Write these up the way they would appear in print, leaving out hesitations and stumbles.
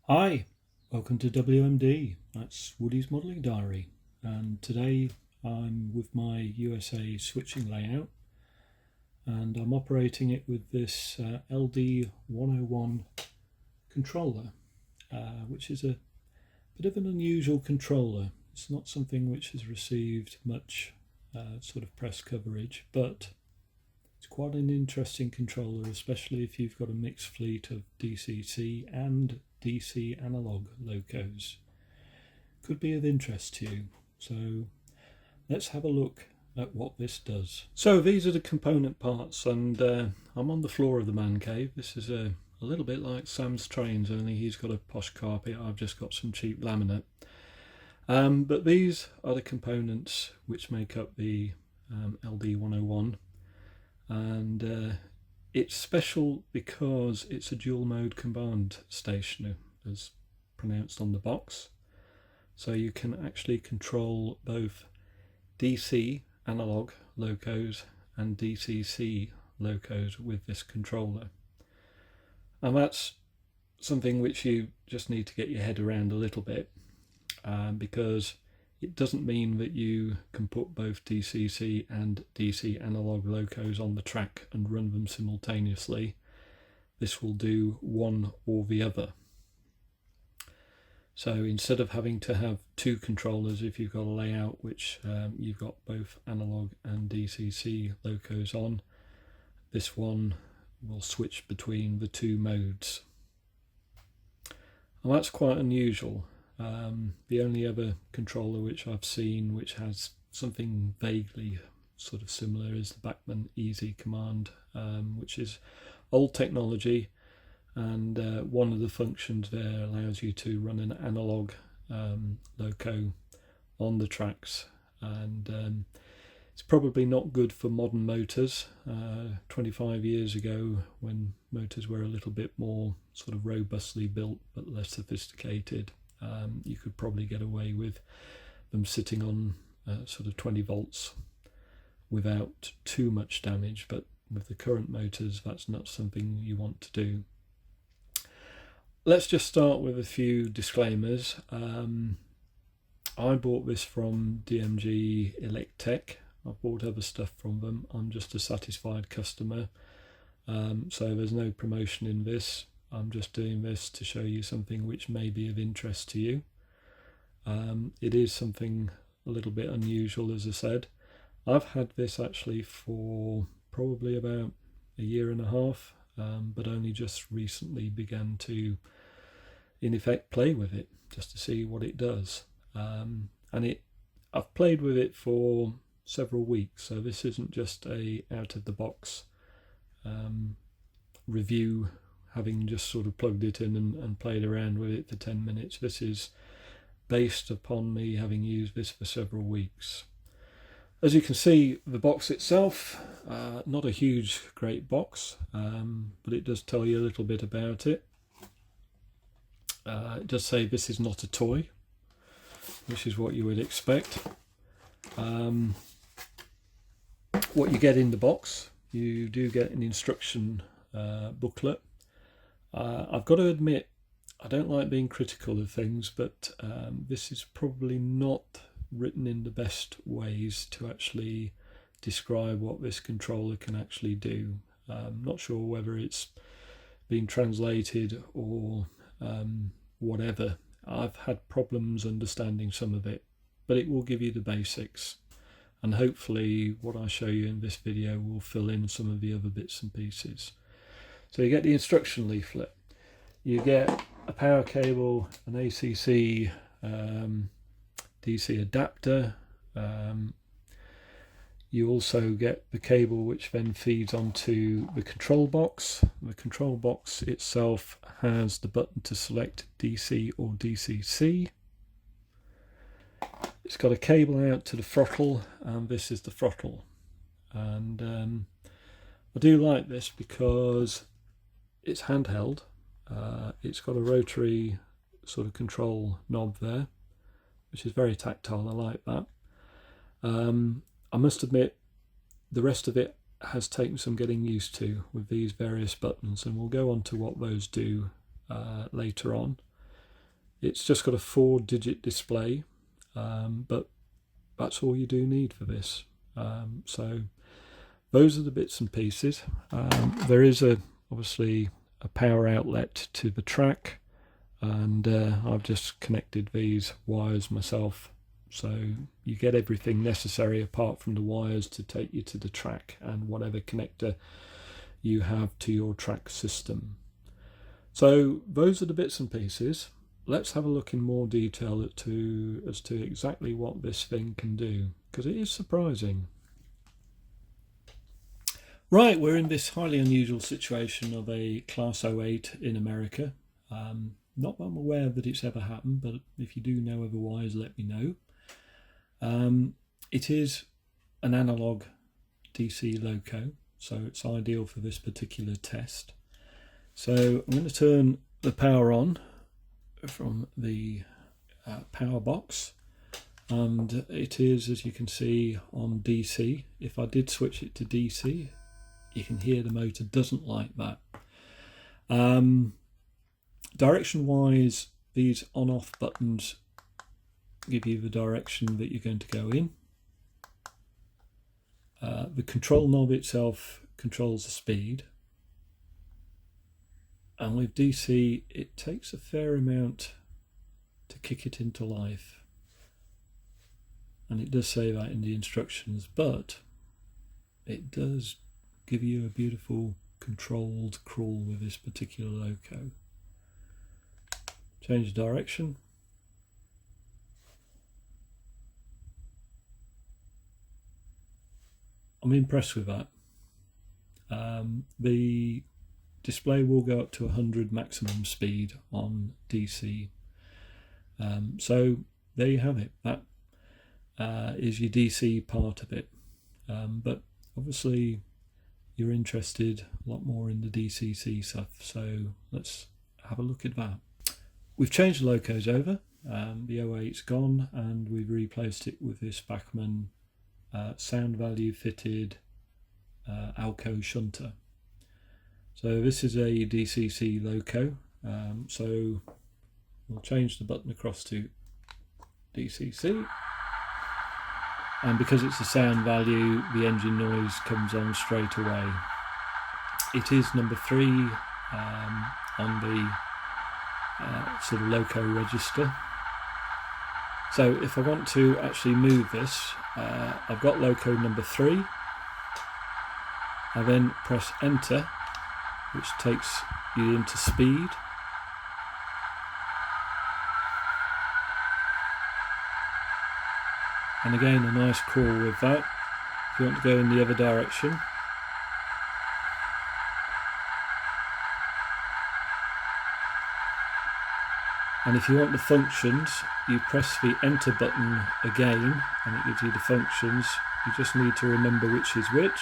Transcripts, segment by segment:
Hi, welcome to WMD, that's Woody's Modelling Diary, and today I'm with my USA switching layout and I'm operating it with this LD101 controller, which is a bit of an unusual controller. It's not something which has received much sort of press coverage, but it's quite an interesting controller, especially if you've got a mixed fleet of DCC and DC analog locos. Could be of interest to you. So let's have a look at what this does. So these are the component parts, and I'm on the floor of the man cave. This is a little bit like Sam's trains, only he's got a posh carpet, I've just got some cheap laminate. But these are the components which make up the LD101, and it's special because it's a dual mode command stationer, as pronounced on the box. So you can actually control both DC analog locos and DCC locos with this controller. And that's something which you just need to get your head around a little bit, because it doesn't mean that you can put both DCC and DC analog locos on the track and run them simultaneously. This will do one or the other. So instead of having to have two controllers, if you've got a layout which you've got both analog and DCC locos on, this one will switch between the two modes. And that's quite unusual. The only other controller which I've seen which has something vaguely sort of similar is the Bachmann Easy Command, which is old technology, and one of the functions there allows you to run an analog loco on the tracks, and it's probably not good for modern motors. 25 years ago, when motors were a little bit more sort of robustly built but less sophisticated, you could probably get away with them sitting on sort of 20 volts without too much damage, but with the current motors that's not something you want to do. Let's just start with a few disclaimers. I bought this from DMG Electech. I've bought other stuff from them. I'm just a satisfied customer, so there's no promotion in this. I'm just doing this to show you something which may be of interest to you. It is something a little bit unusual, as I said. I've had this actually for probably about a year and a half, but only just recently began to, in effect, play with it just to see what it does. I've played with it for several weeks, so this isn't just a out of the box review, having just sort of plugged it in and played around with it for 10 minutes. This is based upon me having used this for several weeks. As you can see, the box itself, not a huge, great box, but it does tell you a little bit about it. It does say this is not a toy, which is what you would expect. What you get in the box, you do get an instruction booklet. I've got to admit, I don't like being critical of things, but this is probably not written in the best ways to actually describe what this controller can actually do. I'm not sure whether it's been translated or whatever. I've had problems understanding some of it, but it will give you the basics, and hopefully what I show you in this video will fill in some of the other bits and pieces. So you get the instruction leaflet, you get a power cable, an ACC DC adapter, you also get the cable which then feeds onto the control box. The control box itself has the button to select DC or DCC. It's got a cable out to the throttle, and this is the throttle. And I do like this because it's handheld. It's got a rotary sort of control knob there, which is very tactile. I like that. I must admit, the rest of it has taken some getting used to with these various buttons, and we'll go on to what those do later on. It's just got a 4-digit display, but that's all you do need for this. So those are the bits and pieces. There is obviously a power outlet to the track, and I've just connected these wires myself, so you get everything necessary apart from the wires to take you to the track and whatever connector you have to your track system. So those are the bits and pieces. Let's have a look in more detail as to exactly what this thing can do, because it is surprising. Right, we're in this highly unusual situation of a Class 08 in America. Not that I'm aware that it's ever happened, but if you do know otherwise, let me know. It is an analog DC loco, so it's ideal for this particular test. So I'm going to turn the power on from the power box, and it is, as you can see, on DC. If I did switch it to DC, you can hear the motor doesn't like that. Direction wise, these on off buttons give you the direction that you're going to go in. The control knob itself controls the speed, and with DC it takes a fair amount to kick it into life, and it does say that in the instructions, but it does give you a beautiful controlled crawl with this particular loco. Change direction. I'm impressed with that. The display will go up to 100 maximum speed on DC. So there you have it. That is your DC part of it. But obviously you're interested a lot more in the DCC stuff, so let's have a look at that. We've changed the locos over. The 08's gone, and we've replaced it with this Bachmann sound value fitted Alco shunter. So this is a DCC loco, so we'll change the button across to DCC, and because it's a sound value, the engine noise comes on straight away. It is number 3 on the sort of loco register. So if I want to actually move this, I've got loco number 3. I then press enter, which takes you into speed. And again, a nice crawl with that. If you want to go in the other direction. And if you want the functions, you press the enter button again, and it gives you the functions. You just need to remember which is which.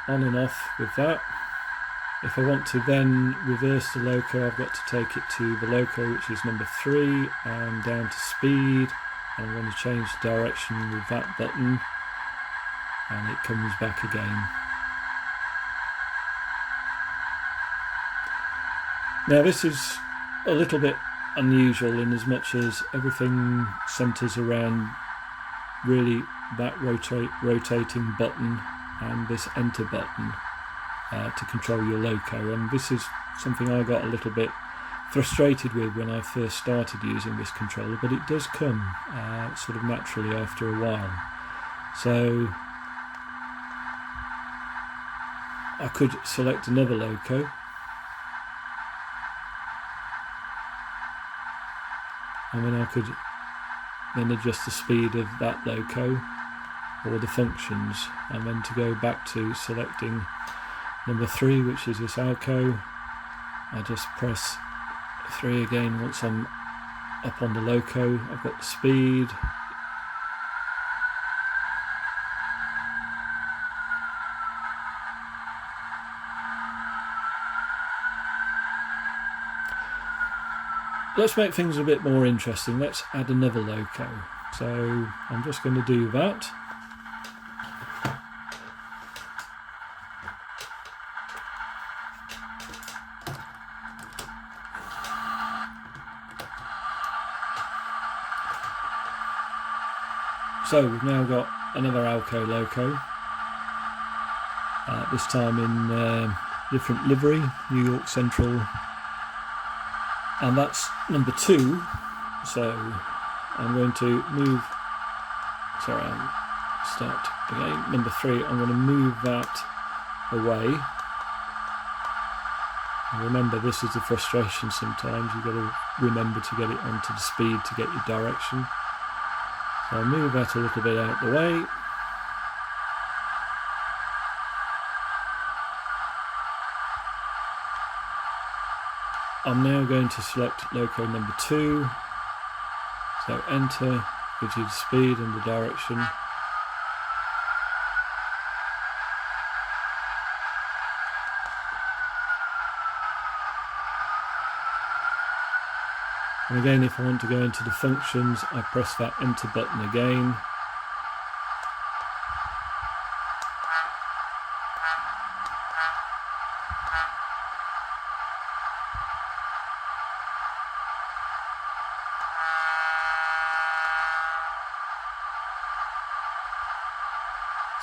On and off with that. If I want to then reverse the loco, I've got to take it to the loco, which is number 3, and down to speed. And I'm going to change the direction with that button, and it comes back again. Now this is a little bit unusual in as much as everything centres around really that rotating button and this enter button to control your loco, and this is something I got a little bit frustrated with when I first started using this controller, but it does come sort of naturally after a while. So I could select another loco, and then I could then adjust the speed of that loco or the functions, and then to go back to selecting number 3, which is this Alco, I just press 3 again once I'm up on the loco. I've got the speed, let's make things a bit more interesting. Let's add another loco. So I'm just going to do that. So we've now got another Alco loco, this time in different livery, New York Central, and that's number 2. So I'm going to move, sorry, I'll start again, number 3, I'm going to move that away. And remember, this is the frustration sometimes, you've got to remember to get it onto the speed to get your direction. So I'll move that a little bit out the way. I'm now going to select loco number 2. So enter, gives you the speed and the direction. And again, if I want to go into the functions, I press that enter button again.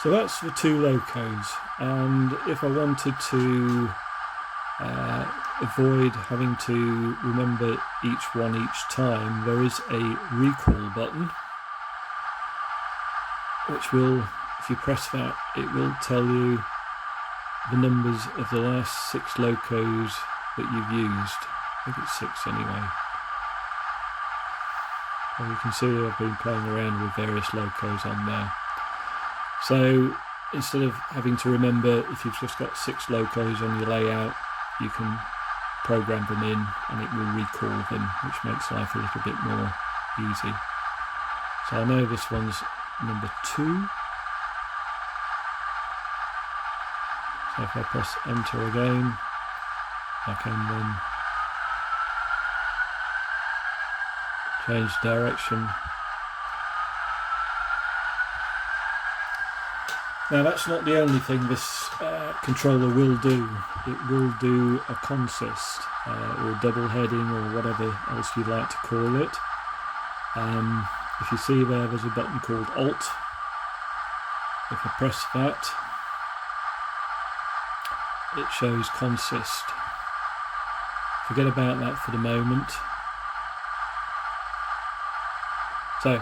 So that's the 2 locos, and if I wanted to avoid having to remember each one each time, there is a recall button which will, if you press that, it will tell you the numbers of the last 6 locos that you've used. I think it's 6 anyway. And you can see I've been playing around with various locos on there. So instead of having to remember, if you've just got 6 locos on your layout, you can program them in and it will recall them, which makes life a little bit more easy. So I know this one's number 2. So if I press enter again, I can then change direction. Now that's not the only thing this controller will do. It will do a consist or double heading or whatever else you'd like to call it. If you see there's a button called Alt. If I press that, it shows consist. Forget about that for the moment. So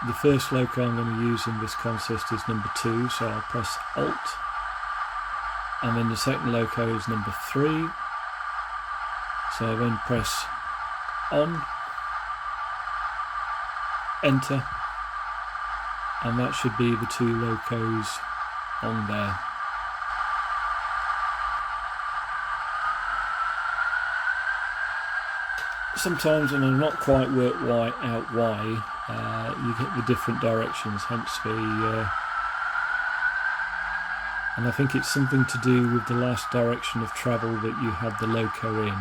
the first loco I'm going to use in this consist is number 2, so I'll press Alt, and then the second loco is number 3, so I then press on, enter, and that should be the 2 locos on there. Sometimes, and I'm not quite worked out why, you get the different directions, hence the and I think it's something to do with the last direction of travel that you had the loco in.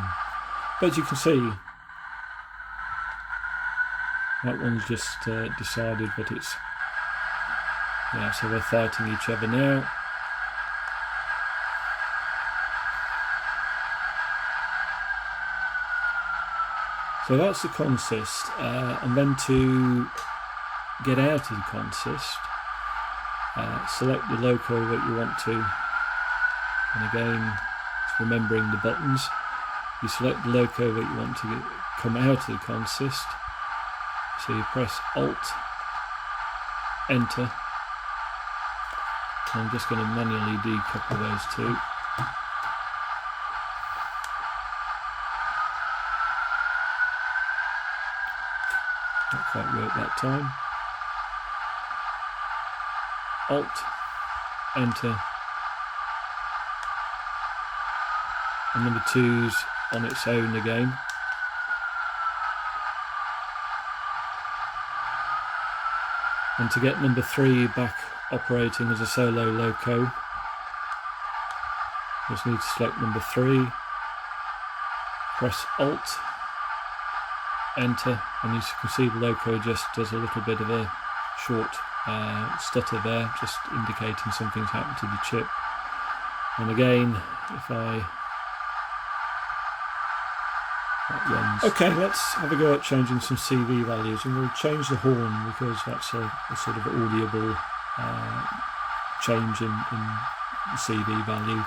But as you can see, that one's just decided that it's, yeah, so they're fighting each other now. So that's the consist, and then to get out of the consist, select the loco that you want to, and again, it's remembering the buttons. You select the loco that you want to come out of the consist, so you press Alt, Enter, and I'm just going to manually decouple those 2. Not quite worked that time. Alt, Enter, and number 2's on its own again. And to get number 3 back operating as a solo loco, just need to select number 3, press Alt, Enter, and as you can see the loco just does a little bit of a short stutter there, just indicating something's happened to the chip. And again, if I Okay, let's have a go at changing some CV values, and we'll change the horn because that's a sort of audible change in the CV value.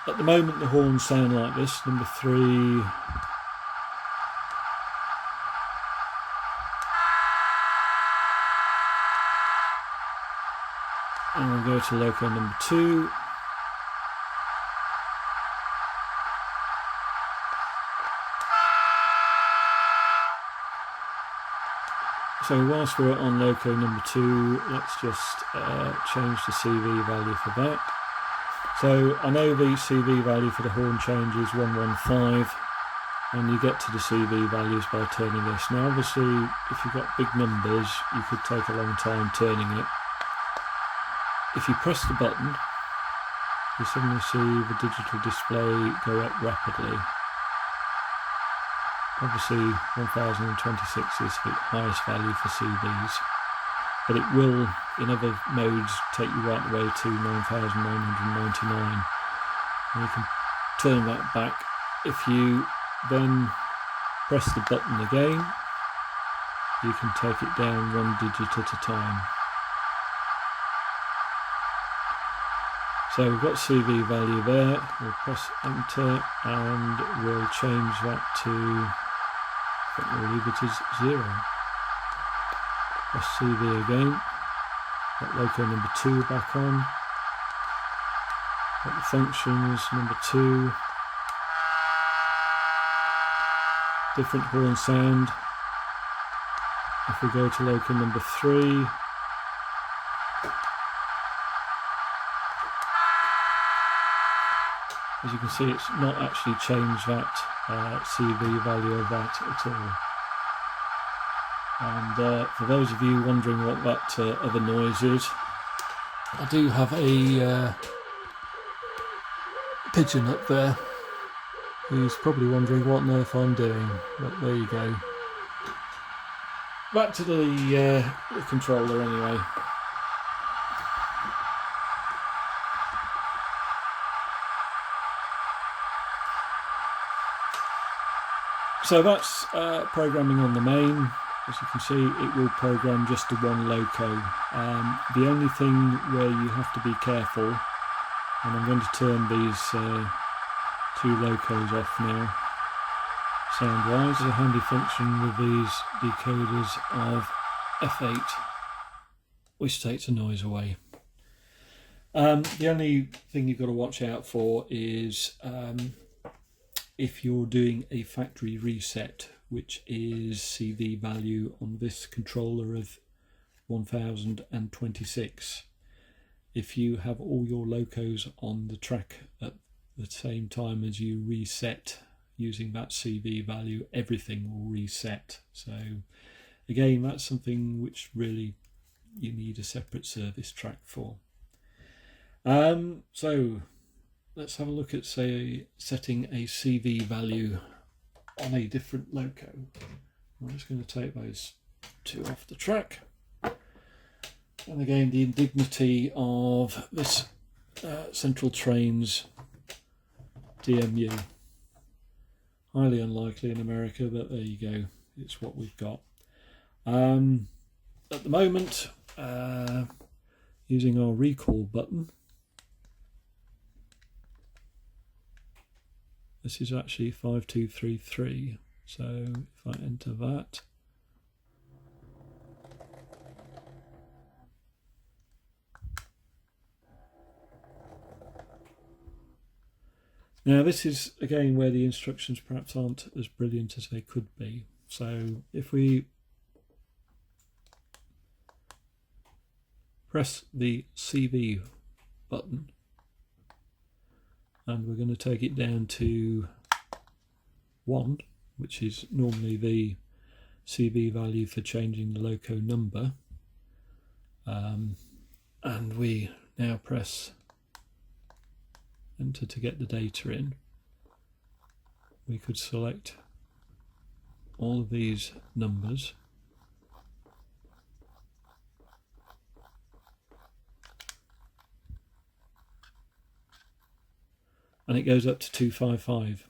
At the moment the horns sound like this, number 3. And we'll go to loco number 2. So whilst we're on loco number 2, let's just change the CV value for that. So I know the CV value for the horn change is 115, and you get to the CV values by turning this. Now obviously if you've got big numbers you could take a long time turning it. If you press the button you suddenly see the digital display go up rapidly. Obviously 1026 is the highest value for CVs, but it will in other modes take you right the way to 9999, and you can turn that back. If you then press the button again you can take it down 1 digit at a time. So we've got CV value there, we'll press enter and we'll change that to, I think we'll leave it as 0. Press CV again, got loco number 2 back on, got the functions number 2, different horn sound. If we go to loco number 3, as you can see it's not actually changed that CV value of that at all. And for those of you wondering what that other noise is, I do have a pigeon up there who's probably wondering what on earth I'm doing, but there you go. Back to the controller anyway. So that's programming on the main. As you can see, it will program just to one loco. The only thing where you have to be careful, and I'm going to turn these 2 locos off now, sound-wise, is a handy function with these decoders of F8, which takes the noise away. The only thing you've got to watch out for is if you're doing a factory reset, which is CV value on this controller of 1026. If you have all your locos on the track at the same time as you reset using that CV value, everything will reset. So again, that's something which really you need a separate service track for. So let's have a look at, say, setting a CV value on a different loco. I'm just going to take those 2 off the track. And again, the indignity of this Central Trains DMU. Highly unlikely in America, but there you go. It's what we've got. At the moment, using our recall button, this is actually 5233, so if I enter that, now this is again where the instructions perhaps aren't as brilliant as they could be. So if we press the CV button, and we're going to take it down to 1, which is normally the CV value for changing the loco number, and we now press enter to get the data in. We could select all of these numbers, and it goes up to 255.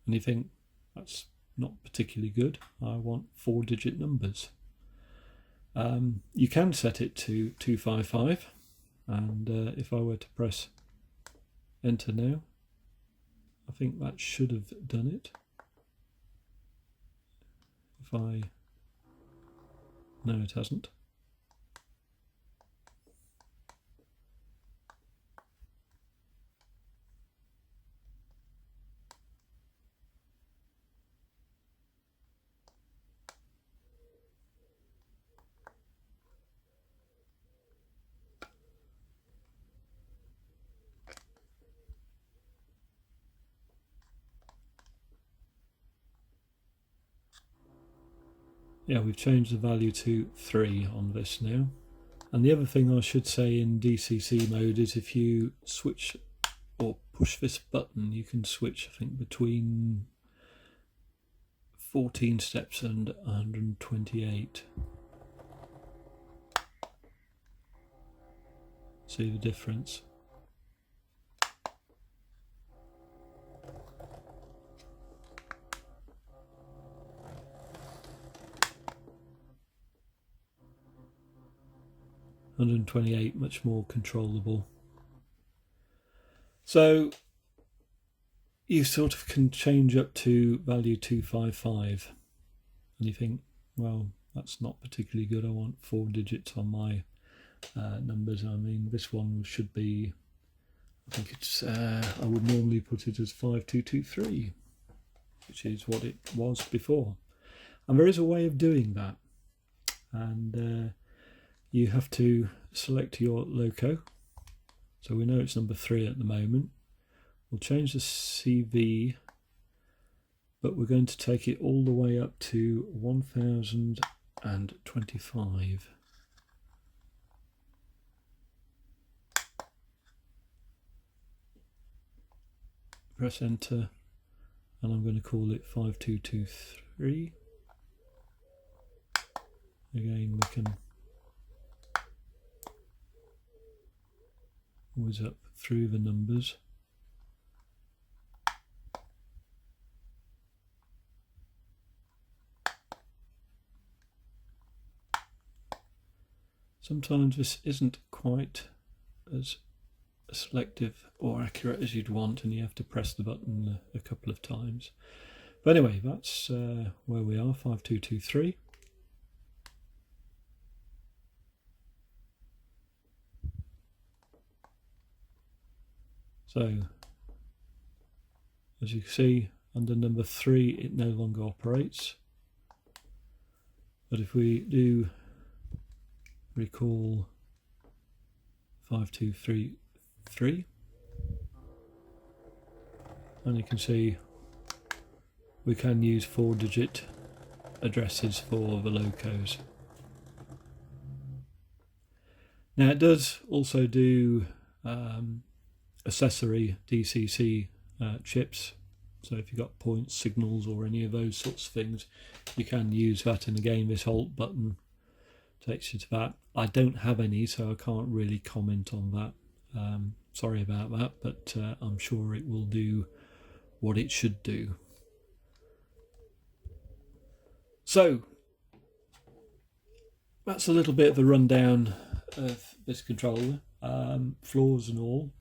And you think, that's not particularly good. I want 4-digit numbers. You can set it to 255, and if I were to press enter now, I think that should have done it. No, it hasn't. Yeah, we've changed the value to 3 on this now. And the other thing I should say in DCC mode is if you switch or push this button, you can switch, I think, between 14 steps and 128. See the difference? $128, much more controllable. So you sort of can change up to value 255, and you think, well, that's not particularly good. I want 4 digits on my numbers. I mean, this one should be, I think it's, I would normally put it as 5223, which is what it was before. And there is a way of doing that, and you have to select your loco. So we know it's number 3 at the moment. We'll change the CV, but we're going to take it all the way up to 1025. Press enter, and I'm going to call it 5223. Again, we can whiz up through the numbers. Sometimes this isn't quite as selective or accurate as you'd want, and you have to press the button a couple of times. But anyway, that's where we are, 5223. So, as you can see, under number 3 it no longer operates. But if we do recall 5233, and you can see we can use 4-digit addresses for the locos. Now it does also do accessory DCC chips, so if you've got points, signals or any of those sorts of things, you can use that in the game. This Alt button takes you to that. I don't have any, so I can't really comment on that. Sorry about that, but I'm sure it will do what it should do. So that's a little bit of a rundown of this controller, flaws and all.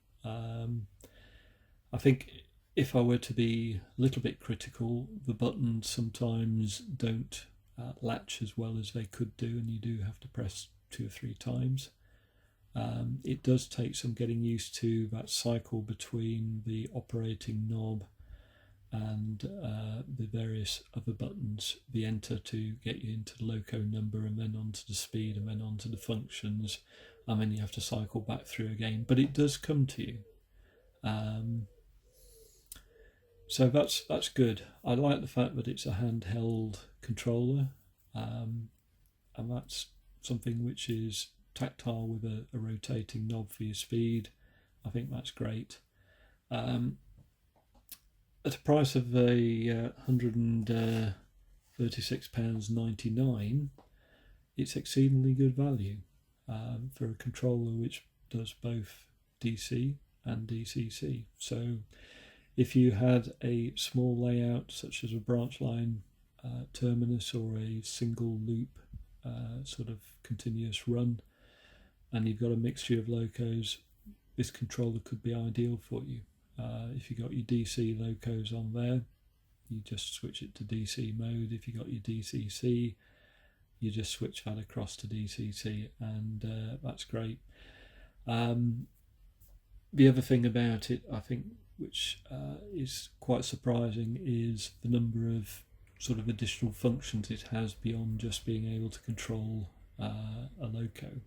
I think if I were to be a little bit critical, the buttons sometimes don't latch as well as they could do, and you do have to press 2 or 3 times. It does take some getting used to that cycle between the operating knob and the various other buttons, the enter to get you into the loco number, and then onto the speed, and then onto the functions, and then you have to cycle back through again. But it does come to you. So that's good. I like the fact that it's a handheld controller, and that's something which is tactile with a rotating knob for your speed. I think that's great. At a price of £136.99, it's exceedingly good value for a controller which does both DC and DCC. So If you had a small layout such as a branch line terminus or a single loop sort of continuous run, and you've got a mixture of locos, this controller could be ideal for you. If you got your DC locos on there, you just switch it to DC mode. If you got your DCC, you just switch that across to DCC, and that's great. The other thing about it, I think, which is quite surprising, is the number of sort of additional functions it has beyond just being able to control a loco.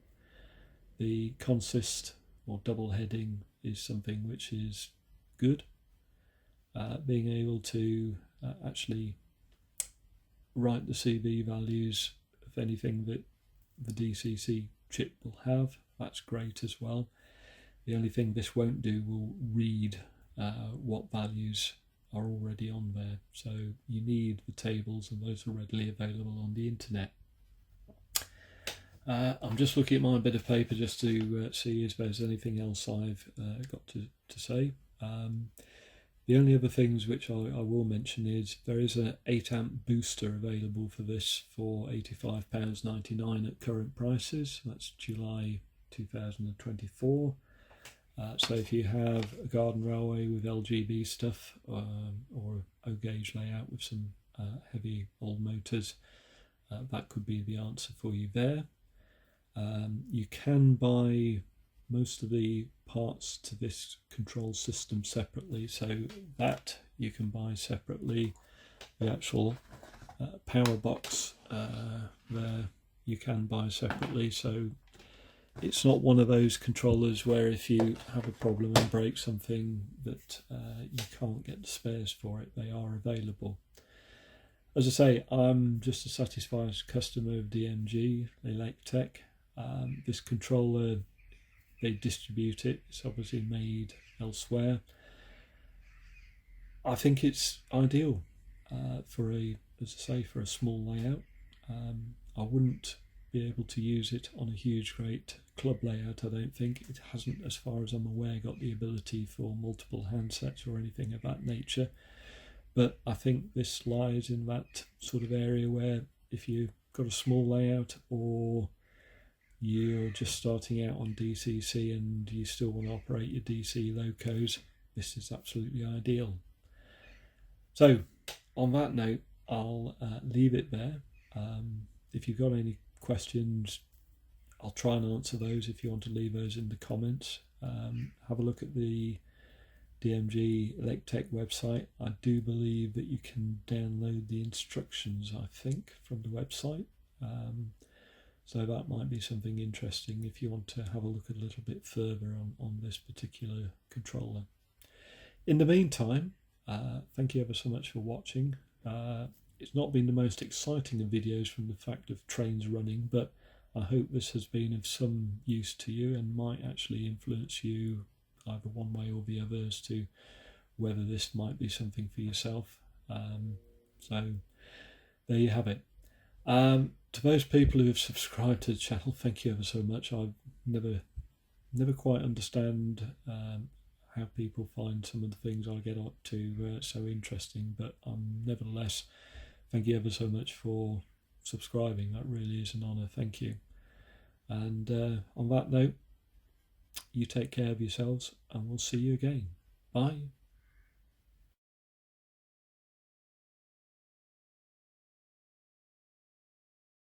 The consist or double heading is something which is good. Being able to actually write the CV values of anything that the DCC chip will have, that's great as well. The only thing this won't do will read what values are already on there, so you need the tables, and those are readily available on the internet. I'm just looking at my bit of paper just to see if there's anything else I've got to say. The only other things which I will mention is there is an 8 amp booster available for this for £85.99 at current prices. That's July 2024. So if you have a garden railway with LGB stuff or O gauge layout with some heavy old motors, that could be the answer for you there. You can buy most of the parts to this control system separately, so that you can buy separately. The actual power box there you can buy separately, so it's not one of those controllers where if you have a problem and break something that you can't get the spares for it. They are available. As I say, I'm just a satisfied customer of DMG, Electech. This controller, they distribute it. It's obviously made elsewhere. I think it's ideal for a small layout. I wouldn't be able to use it on a huge, great club layout. I don't think it hasn't, as far as I'm aware, got the ability for multiple handsets or anything of that nature. But I think this lies in that sort of area where if you've got a small layout or you're just starting out on DCC and you still want to operate your DC locos, this is absolutely ideal. So on that note, I'll leave it there. If you've got any questions, I'll try and answer those if you want to leave those in the comments. Have a look at the DMG Electech website. I do believe that you can download the instructions, I think, from the website. So that might be something interesting if you want to have a look a little bit further on this particular controller. In the meantime, thank you ever so much for watching. It's not been the most exciting of videos from the fact of trains running, but I hope this has been of some use to you and might actually influence you either one way or the other as to whether this might be something for yourself. So there you have it. To those people who have subscribed to the channel, thank you ever so much. I never quite understand how people find some of the things I get up to so interesting, but nevertheless, thank you ever so much for subscribing. That really is an honour. Thank you. And on that note, you take care of yourselves, and we'll see you again. Bye.